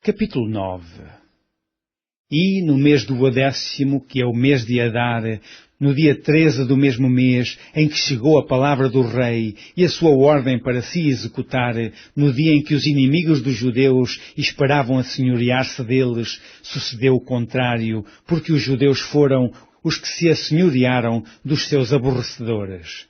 Capítulo 9. E no mês do 10º, que é o mês de Adar, no dia 13 do mesmo mês, em que chegou a palavra do rei e a sua ordem para se executar, no dia em que os inimigos dos judeus esperavam assenhorear-se deles, sucedeu o contrário, porque os judeus foram os que se assenhorearam dos seus aborrecedores.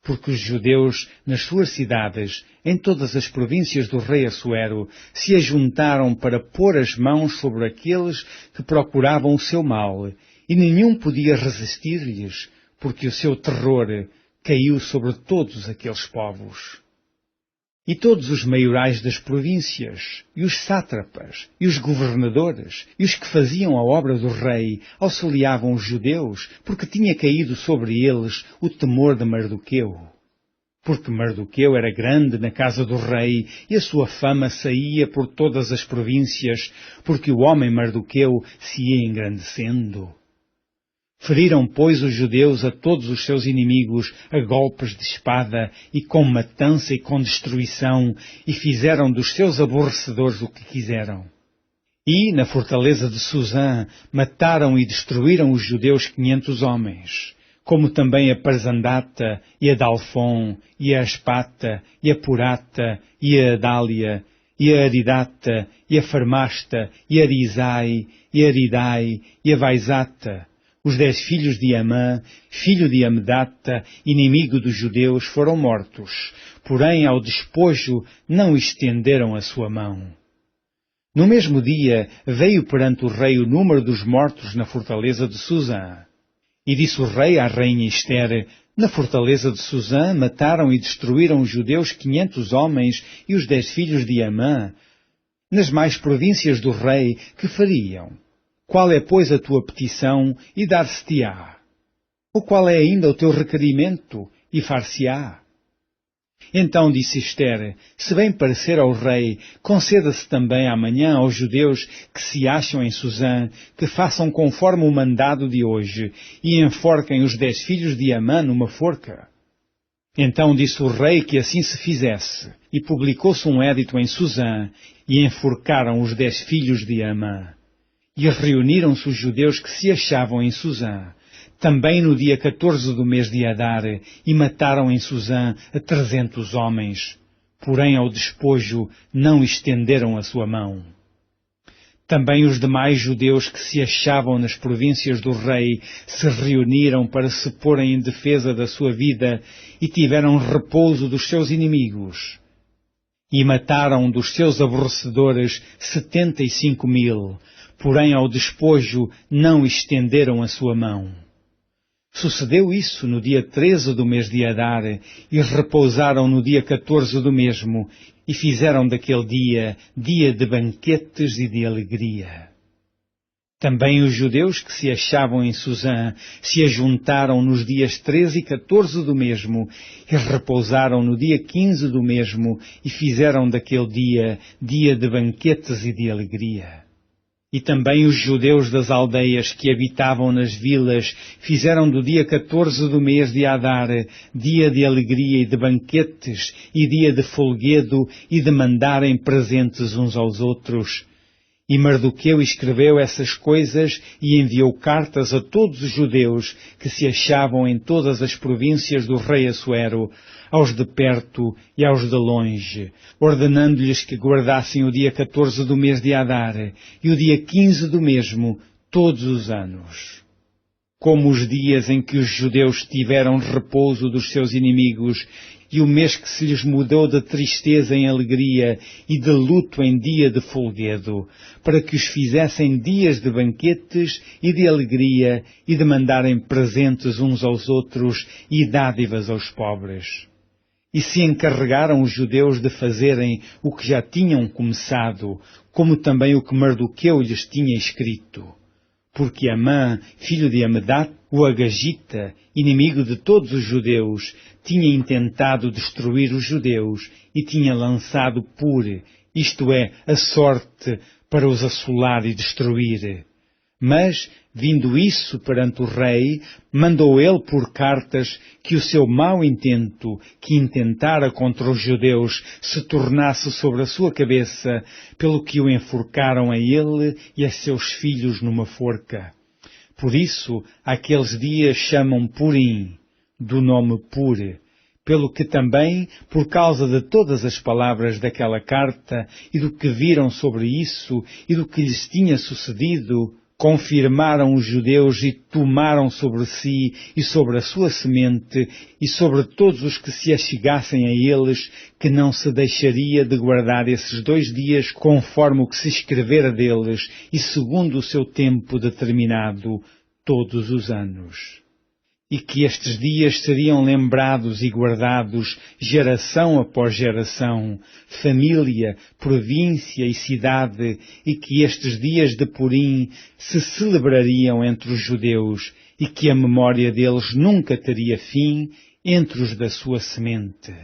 Porque os judeus, nas suas cidades, em todas as províncias do rei Assuero, se ajuntaram para pôr as mãos sobre aqueles que procuravam o seu mal, e nenhum podia resistir-lhes, porque o seu terror caiu sobre todos aqueles povos. E todos os maiorais das províncias, e os sátrapas, e os governadores, e os que faziam a obra do rei, auxiliavam os judeus, porque tinha caído sobre eles o temor de Mardoqueu. Porque Mardoqueu era grande na casa do rei, e a sua fama saía por todas as províncias, porque o homem Mardoqueu se ia engrandecendo. Feriram, pois, os judeus a todos os seus inimigos a golpes de espada e com matança e com destruição, e fizeram dos seus aborrecedores o que quiseram. E, na fortaleza de Susã, mataram e destruíram os judeus 500 homens, como também a Parzandata, e a Dalfon, e a Aspata, e a Purata, e a Adália, e a Aridata, e a Farmasta, e a Arizai, e a Aridai, e a Vaizata. Os 10 filhos de Amã, filho de Amedata, inimigo dos judeus, foram mortos, porém ao despojo não estenderam a sua mão. No mesmo dia veio perante o rei o número dos mortos na fortaleza de Susã. E disse o rei à rainha Ester: na fortaleza de Susã mataram e destruíram os judeus 500 homens e os 10 filhos de Amã. Nas mais províncias do rei, que fariam? Qual é, pois, a tua petição, e dar-se-te-á? Ou qual é ainda o teu requerimento, e far-se-á? Então disse Ester: se bem parecer ao rei, conceda-se também amanhã aos judeus que se acham em Susã, que façam conforme o mandado de hoje, e enforquem os 10 filhos de Amã numa forca. Então disse o rei que assim se fizesse, e publicou-se um édito em Susã, e enforcaram os 10 filhos de Amã. E reuniram-se os judeus que se achavam em Susã, também no dia 14 do mês de Adar, e mataram em Susã a 300 homens, porém ao despojo não estenderam a sua mão. Também os demais judeus que se achavam nas províncias do rei se reuniram para se porem em defesa da sua vida e tiveram repouso dos seus inimigos. E mataram dos seus aborrecedores 75.000, porém ao despojo não estenderam a sua mão. Sucedeu isso no dia 13 do mês de Adar, e repousaram no dia 14 do mesmo, e fizeram daquele dia dia de banquetes e de alegria. Também os judeus que se achavam em Susã se ajuntaram nos dias 13 e 14 do mesmo, e repousaram no dia 15 do mesmo, e fizeram daquele dia dia de banquetes e de alegria. E também os judeus das aldeias que habitavam nas vilas fizeram do dia 14 do mês de Adar dia de alegria e de banquetes, e dia de folguedo, e de mandarem presentes uns aos outros. E Mardoqueu escreveu essas coisas e enviou cartas a todos os judeus que se achavam em todas as províncias do rei Assuero, aos de perto e aos de longe, ordenando-lhes que guardassem o dia 14 do mês de Adar e o dia 15 do mesmo, todos os anos. Como os dias em que os judeus tiveram repouso dos seus inimigos, e o mês que se lhes mudou de tristeza em alegria e de luto em dia de folguedo, para que os fizessem dias de banquetes e de alegria e de mandarem presentes uns aos outros e dádivas aos pobres. E se encarregaram os judeus de fazerem o que já tinham começado, como também o que Mardoqueu lhes tinha escrito. Porque Amã, filho de Amedat, o Agagita, inimigo de todos os judeus, tinha intentado destruir os judeus e tinha lançado pure, isto é, a sorte, para os assolar e destruir. Mas, Vindo isso perante o rei, mandou ele por cartas que o seu mau intento, que intentara contra os judeus, se tornasse sobre a sua cabeça, pelo que o enforcaram a ele e a seus filhos numa forca. Por isso, aqueles dias chamam Purim, do nome Pur, pelo que também, por causa de todas as palavras daquela carta e do que viram sobre isso e do que lhes tinha sucedido, confirmaram os judeus e tomaram sobre si e sobre a sua semente e sobre todos os que se achegassem a eles, que não se deixaria de guardar esses 2 dias conforme o que se escrevera deles e segundo o seu tempo determinado todos os anos. E que estes dias seriam lembrados e guardados geração após geração, família, província e cidade, e que estes dias de Purim se celebrariam entre os judeus, e que a memória deles nunca teria fim entre os da sua semente.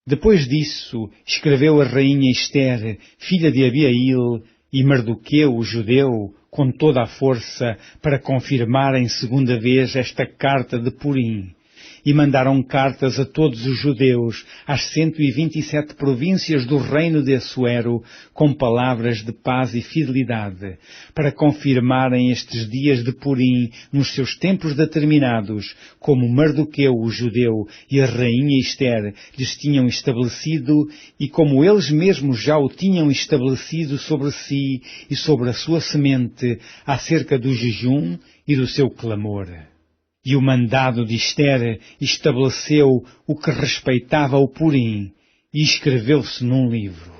Depois disso, escreveu a rainha Ester, filha de Abiail, e Mardoqueu, o judeu, com toda a força, para confirmarem segunda vez esta carta de Purim. E mandaram cartas a todos os judeus, às 127 províncias do reino de Assuero, com palavras de paz e fidelidade, para confirmarem estes dias de Purim nos seus tempos determinados, como Mardoqueu, o judeu, e a rainha Ester lhes tinham estabelecido, e como eles mesmos já o tinham estabelecido sobre si e sobre a sua semente, acerca do jejum e do seu clamor. E o mandado de Ester estabeleceu o que respeitava ao Purim, e escreveu-se num livro.